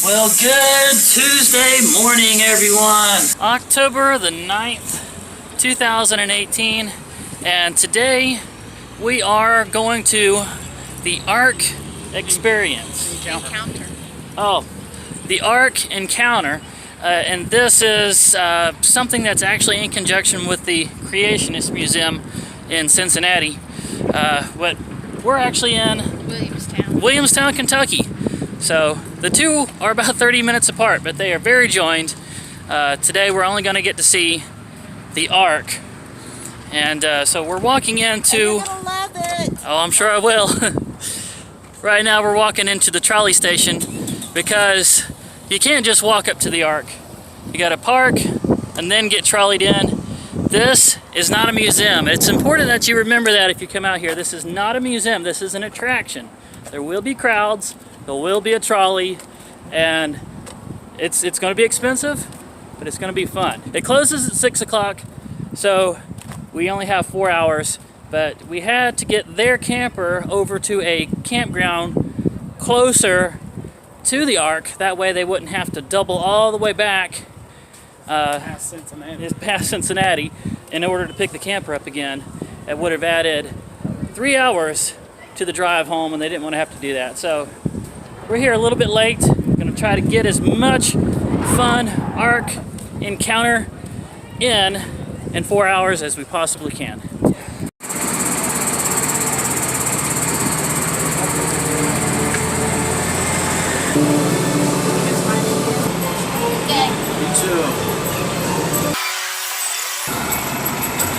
Well, good Tuesday morning, everyone. October the 9th, 2018, and today we are going to the Ark Encounter. Oh, the Ark Encounter, and this is something that's actually in conjunction with the Creationist Museum in Cincinnati. But we're actually in Williamstown, Kentucky. So the two are about 30 minutes apart, but they are very joined. Today we're only going to get to see the Ark, and so we're walking into. You're gonna love it. Oh, I'm sure I will. Right now we're walking into the trolley station because you can't just walk up to the Ark. You got to park and then get trolleyed in. This is not a museum. It's important that you remember that if you come out here. This is not a museum. This is an attraction. There will be crowds. There will be a trolley, and it's going to be expensive, but it's going to be fun. It closes at 6 o'clock, so we only have 4 hours, but we had to get their camper over to a campground closer to the Ark. That way they wouldn't have to double all the way back past Cincinnati in order to pick the camper up again. It would have added 3 hours to the drive home, and they didn't want to have to do that. So we're here a little bit late. We're going to try to get as much fun Ark Encounter in 4 hours as we possibly can.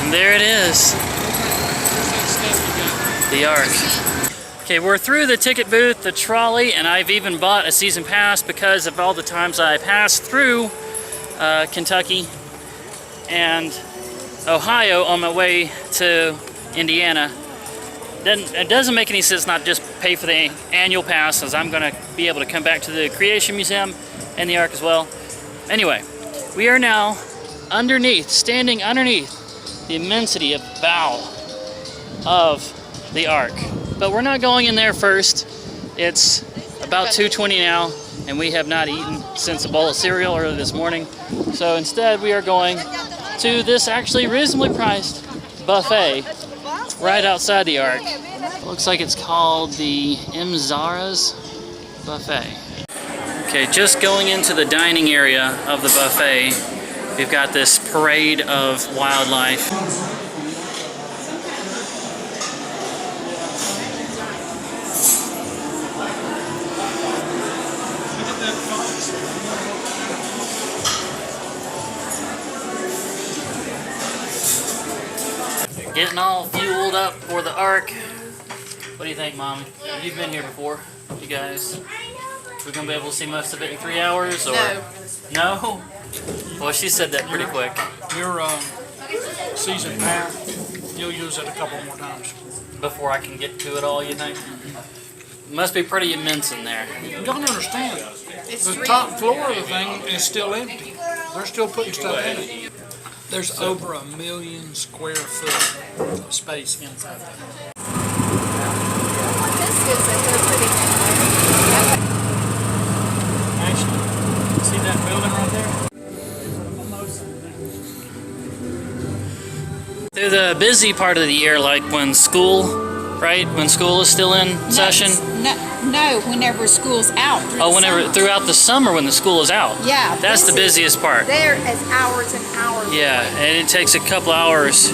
And there it is, the Ark. Okay, we're through the ticket booth, the trolley, and I've even bought a season pass because of all the times I passed through Kentucky and Ohio on my way to Indiana. It doesn't make any sense not just pay for the annual pass, as I'm going to be able to come back to the Creation Museum and the Ark as well. Anyway, we are now standing underneath the immensity of the bow of the Ark. But we're not going in there first. It's about 2:20 now, and we have not eaten since a bowl of cereal earlier this morning. So instead, we are going to this actually reasonably priced buffet right outside the Ark. Looks like it's called the Zara's Buffet. Okay, just going into the dining area of the buffet, we've got this parade of wildlife. Getting all fueled up for the Ark. What do you think, Mom? You've been here before, you guys. We're gonna be able to see most of it in 3 hours, or no? Well, she said that pretty quick. Your season pass, you'll use it a couple more times before I can get to it all. You think? Must be pretty immense in there. You don't understand. The top floor of the thing is still empty. They're still putting stuff in it. There's over 1 million square foot of space inside there. Actually, see that building right there? Through the busy part of the year, like when school, right? When school is still in session? No, whenever school's out. Throughout the summer when the school is out. Yeah. That's the busiest part. There is hours and hours. Yeah, and it takes a couple hours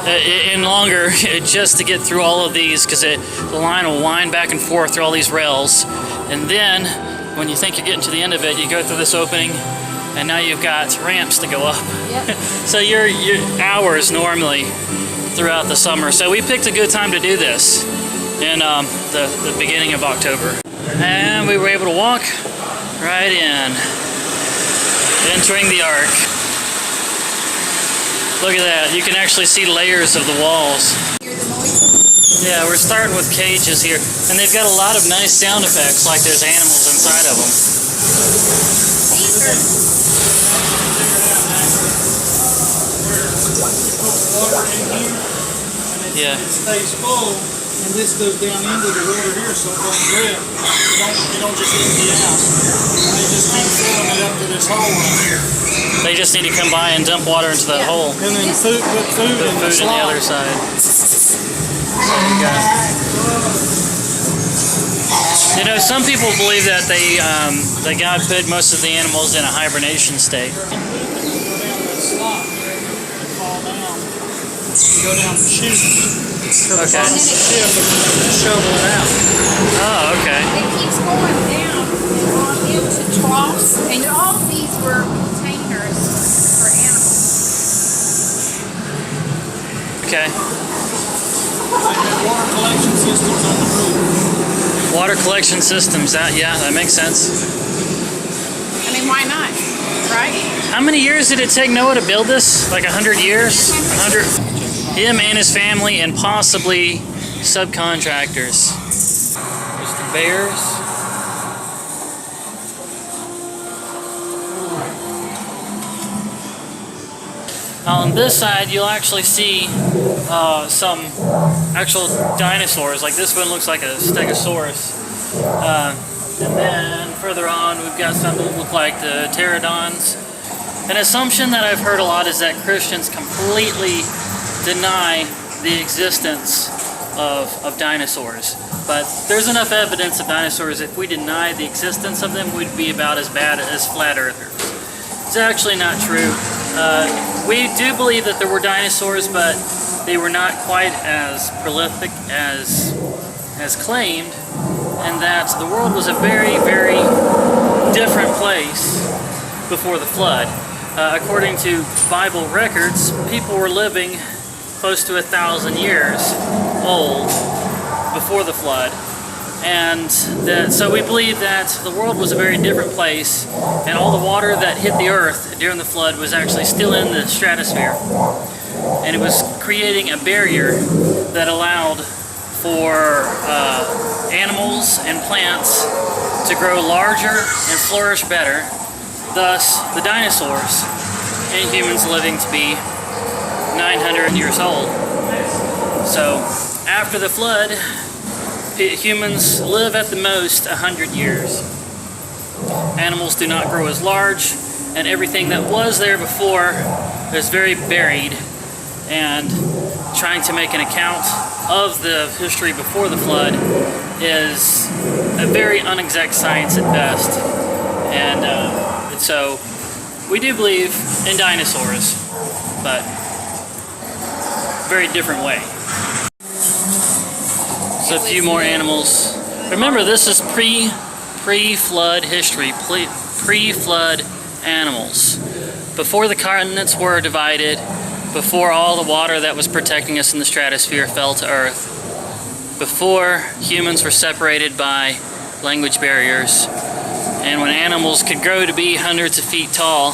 and longer just to get through all of these, because the line will wind back and forth through all these rails. And then when you think you're getting to the end of it, you go through this opening, and now you've got ramps to go up. Yep. So you're hours normally throughout the summer. So we picked a good time to do this in the beginning of October. And we were able to walk right in, entering the Ark. Look at that, you can actually see layers of the walls. Yeah, we're starting with cages here, and they've got a lot of nice sound effects, like there's animals inside of them. Yeah. It stays full And this goes down into the water here, so it don't drip. It don't just empty out. They just keep filling it up to this hole right here. They just need to come by and dump water into that hole. And then put food in the Food on the other side. There you go. You know, some people believe that that God put most of the animals in a hibernation state. Go down and shoot. Okay. Shovel it out. Oh, okay. It keeps going down and on into troughs, and all these were containers for animals. Okay. They have water collection systems on the roof. Water collection systems. That makes sense. I mean, why not? Right? How many years did it take Noah to build this? Like 100 years? 100. Him and his family, and possibly subcontractors. There's the bears. On this side, you'll actually see some actual dinosaurs. Like this one looks like a stegosaurus. And then further on, we've got some that look like the pterodons. An assumption that I've heard a lot is that Christians completely deny the existence of dinosaurs. But there's enough evidence of dinosaurs. If we deny the existence of them, we'd be about as bad as flat earthers. It's actually not true. We do believe that there were dinosaurs, but they were not quite as prolific as claimed, and that the world was a very, very different place before the flood. According to Bible records, people were living close to 1,000 years old before the flood, and so we believe that the world was a very different place, and all the water that hit the earth during the flood was actually still in the stratosphere, and it was creating a barrier that allowed for animals and plants to grow larger and flourish better, thus the dinosaurs and humans living to be 900 years old. So after the flood, humans live at the most 100 years. Animals do not grow as large, and everything that was there before is very buried, and trying to make an account of the history before the flood is a very unexact science at best. And so we do believe in dinosaurs, but very different way. So a few more animals. Remember, this is pre-flood history, pre-flood animals. Before the continents were divided, before all the water that was protecting us in the stratosphere fell to Earth, before humans were separated by language barriers, and when animals could grow to be hundreds of feet tall,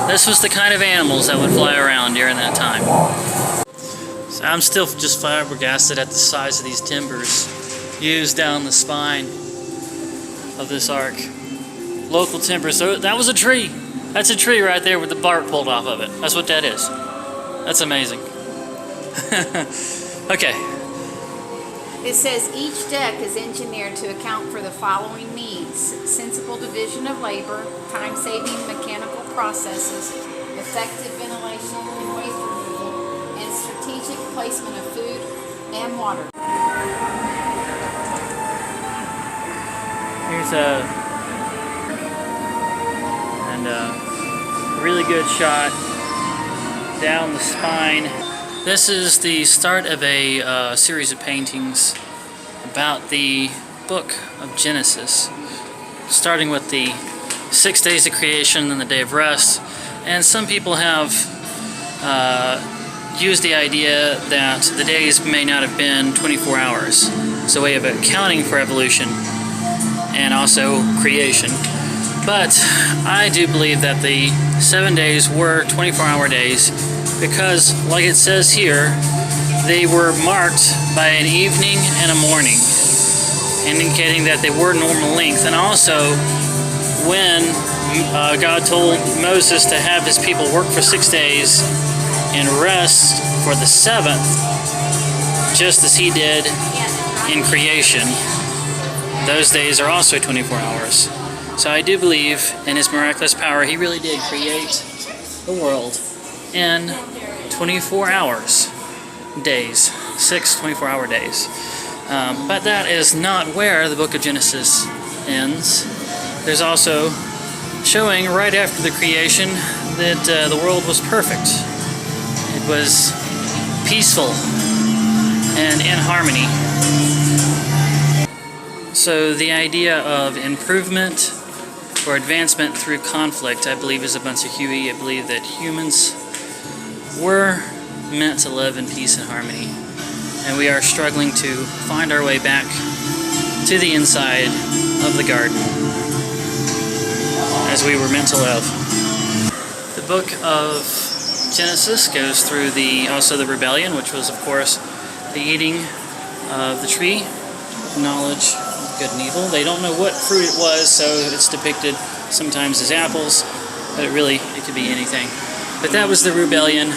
this was the kind of animals that would fly around during that time. So I'm still just flabbergasted at the size of these timbers used down the spine of this ark. Local timbers. So that was a tree. That's a tree right there with the bark pulled off of it. That's what that is. That's amazing. Okay. It says each deck is engineered to account for the following needs: sensible division of labor, time-saving mechanical processes, effective ventilation and waste removal, and strategic placement of food and water. Here's a really good shot down the spine. This is the start of a series of paintings about the book of Genesis, starting with the 6 days of creation and the day of rest. And some people have used the idea that the days may not have been 24 hours. It's a way of accounting for evolution and also creation. But I do believe that the 7 days were 24-hour days because, like it says here, they were marked by an evening and a morning, indicating that they were normal length. And also, when God told Moses to have his people work for 6 days and rest for the seventh, just as he did in creation, those days are also 24 hours. So I do believe in his miraculous power. He really did create the world in 24 hours, days, 6 24-hour days. But that is not where the book of Genesis ends. There's also showing right after the creation that the world was perfect. It was peaceful and in harmony. So the idea of improvement or advancement through conflict, I believe, is a bunch of hooey. I believe that humans were meant to live in peace and harmony, and we are struggling to find our way back to the inside of the garden as we were meant to live. The book of Genesis goes through also the rebellion, which was, of course, the eating of the tree, knowledge of good and evil. They don't know what fruit it was, so it's depicted sometimes as apples, but it could be anything. But that was the rebellion,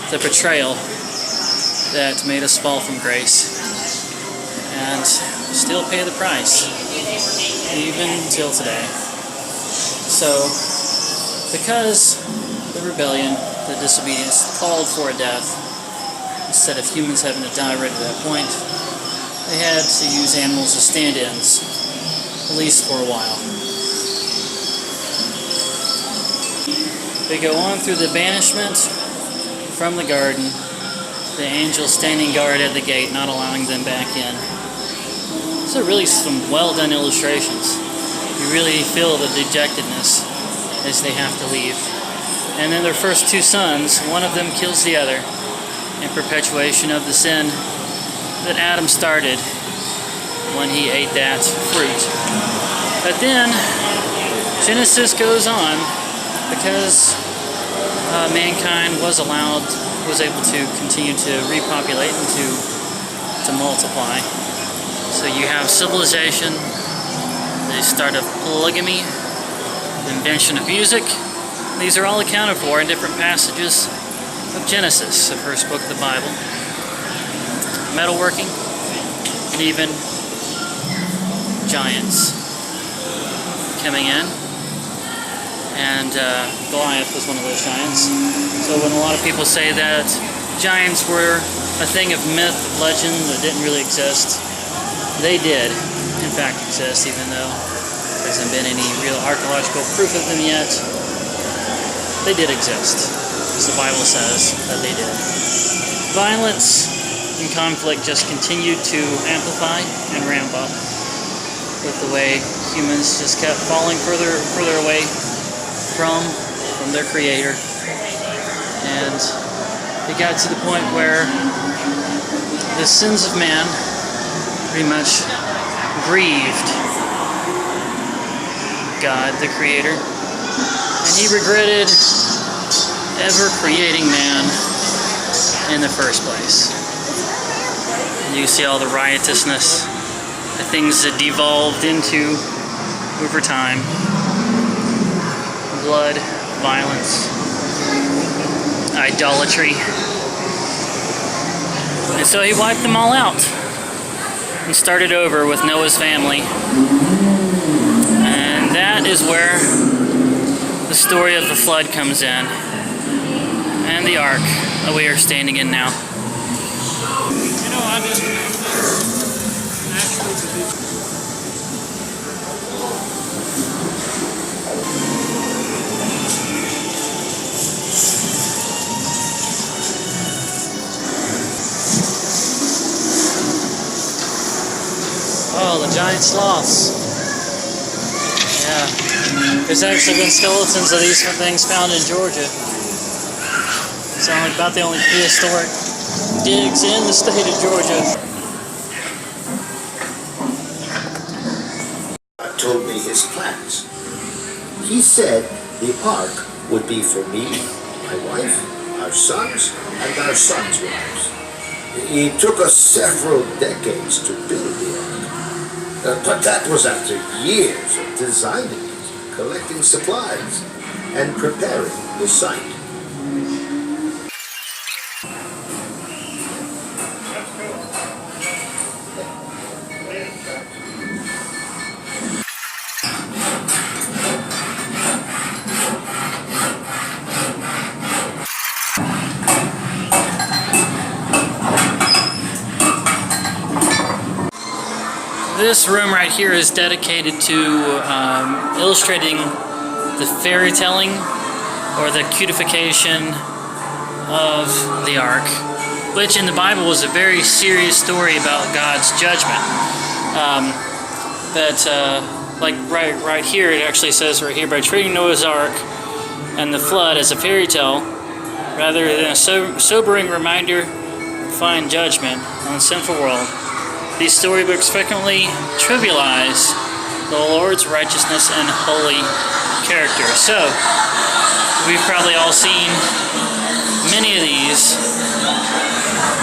the betrayal that made us fall from grace and still pay the price, even till today. So, because the rebellion, the disobedience, called for a death, instead of humans having to die right at that point, they had to use animals as stand-ins, at least for a while. They go on through the banishment from the garden, the angel standing guard at the gate, not allowing them back in. These are really some well-done illustrations. You really feel the dejectedness as they have to leave. And then their first two sons, one of them kills the other in perpetuation of the sin that Adam started when he ate that fruit. But then Genesis goes on because mankind was able to continue to repopulate and to multiply. So you have civilization, the start of polygamy, the invention of music. These are all accounted for in different passages of Genesis, the first book of the Bible. Metalworking, and even giants coming in. And Goliath was one of those giants. So when a lot of people say that giants were a thing of myth, of legend, that didn't really exist, they did, in fact, exist, even though there hasn't been any real archaeological proof of them yet. They did exist, as the Bible says that they did. Violence and conflict just continued to amplify and ramp up with the way humans just kept falling further and further away from their Creator. And it got to the point where the sins of man pretty much grieved God, the Creator, and He regretted ever creating man in the first place. And you see all the riotousness, the things that devolved into over time: blood, violence, idolatry. And so He wiped them all out and started over with Noah's family. And that is where the story of the flood comes in, and the ark that we are standing in now. You know, I just actually Oh, the giant sloths. Yeah. There's actually been skeletons of these things found in Georgia. It's about the only prehistoric digs in the state of Georgia. God told me his plans. He said the ark would be for me, my wife, our sons, and our sons' wives. It took us several decades to build the ark. But that was after years of designing it, collecting supplies, and preparing the site. This room right here is dedicated to illustrating the fairy telling or the cutification of the Ark, which in the Bible was a very serious story about God's judgment. Like right here, it actually says right here, by treating Noah's Ark and the flood as a fairy tale rather than a sobering reminder of fine judgment on the sinful world, these storybooks frequently trivialize the Lord's righteousness and holy character. So, we've probably all seen many of these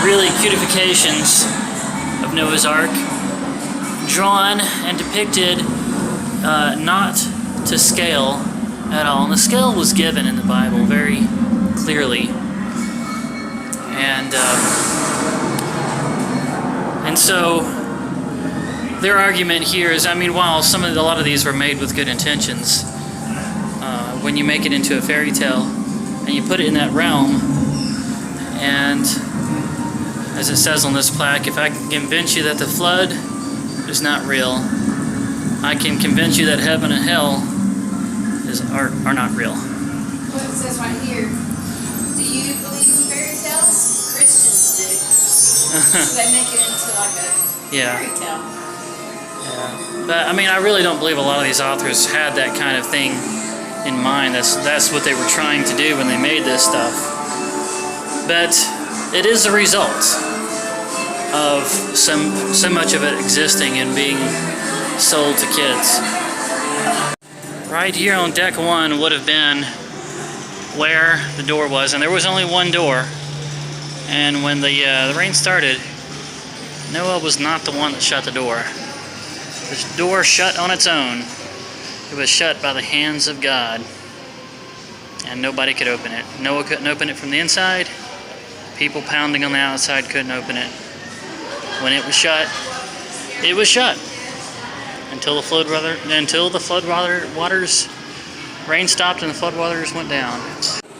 really cutifications of Noah's Ark, drawn and depicted not to scale at all. And the scale was given in the Bible very clearly. And so their argument here is, I mean, while a lot of these were made with good intentions, when you make it into a fairy tale and you put it in that realm, and as it says on this plaque, if I can convince you that the flood is not real, I can convince you that heaven and hell are not real. What it says right here, do you believe in fairy tales? Christians do. So they make it into like a fairy tale. Yeah. But I mean, I really don't believe a lot of these authors had that kind of thing in mind. That's what they were trying to do when they made this stuff. But it is a result of so much of it existing and being sold to kids. Right here on deck 1 would have been where the door was, and there was only one door. And when the rain started, Noah was not the one that shut the door. The door shut on its own. It was shut by the hands of God, and nobody could open it. Noah couldn't open it from the inside. People pounding on the outside couldn't open it. When it was shut, it was shut until the flood waters, rain stopped and the flood waters went down.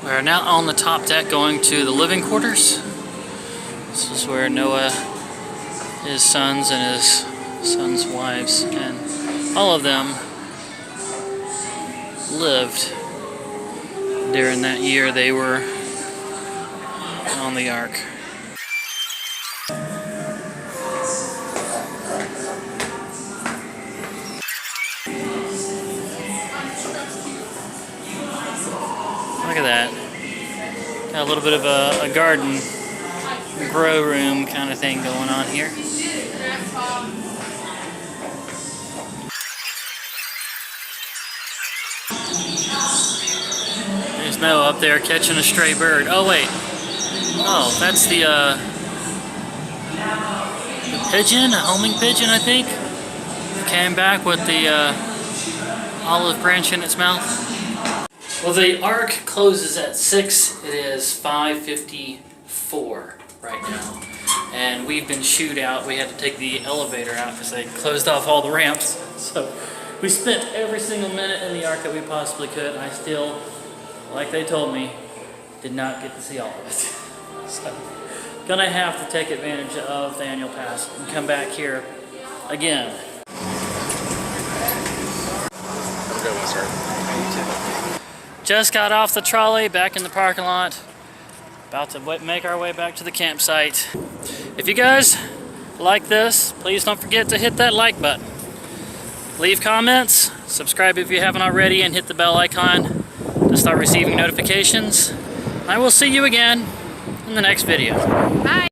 We are now on the top deck going to the living quarters. This is where Noah, his sons, and his sons' wives, and all of them lived during that year they were on the Ark. Look at that. Got a little bit of a garden, grow room kind of thing going on here. There's Noah up there catching a stray bird. Oh wait. Oh, that's the pigeon, a homing pigeon, I think. Came back with the olive branch in its mouth. Well, the Ark closes at 6. It is 5:54 right now. And we've been shooed out. We had to take the elevator out because they closed off all the ramps. So we spent every single minute in the Ark that we possibly could. And I still, like they told me, did not get to see all of it. So gonna have to take advantage of the annual pass and come back here again. Have a good one, sir. Just got off the trolley, back in the parking lot. About to make our way back to the campsite. If you guys like this, please don't forget to hit that like button. Leave comments, subscribe if you haven't already, and hit the bell icon to start receiving notifications. I will see you again in the next video. Bye.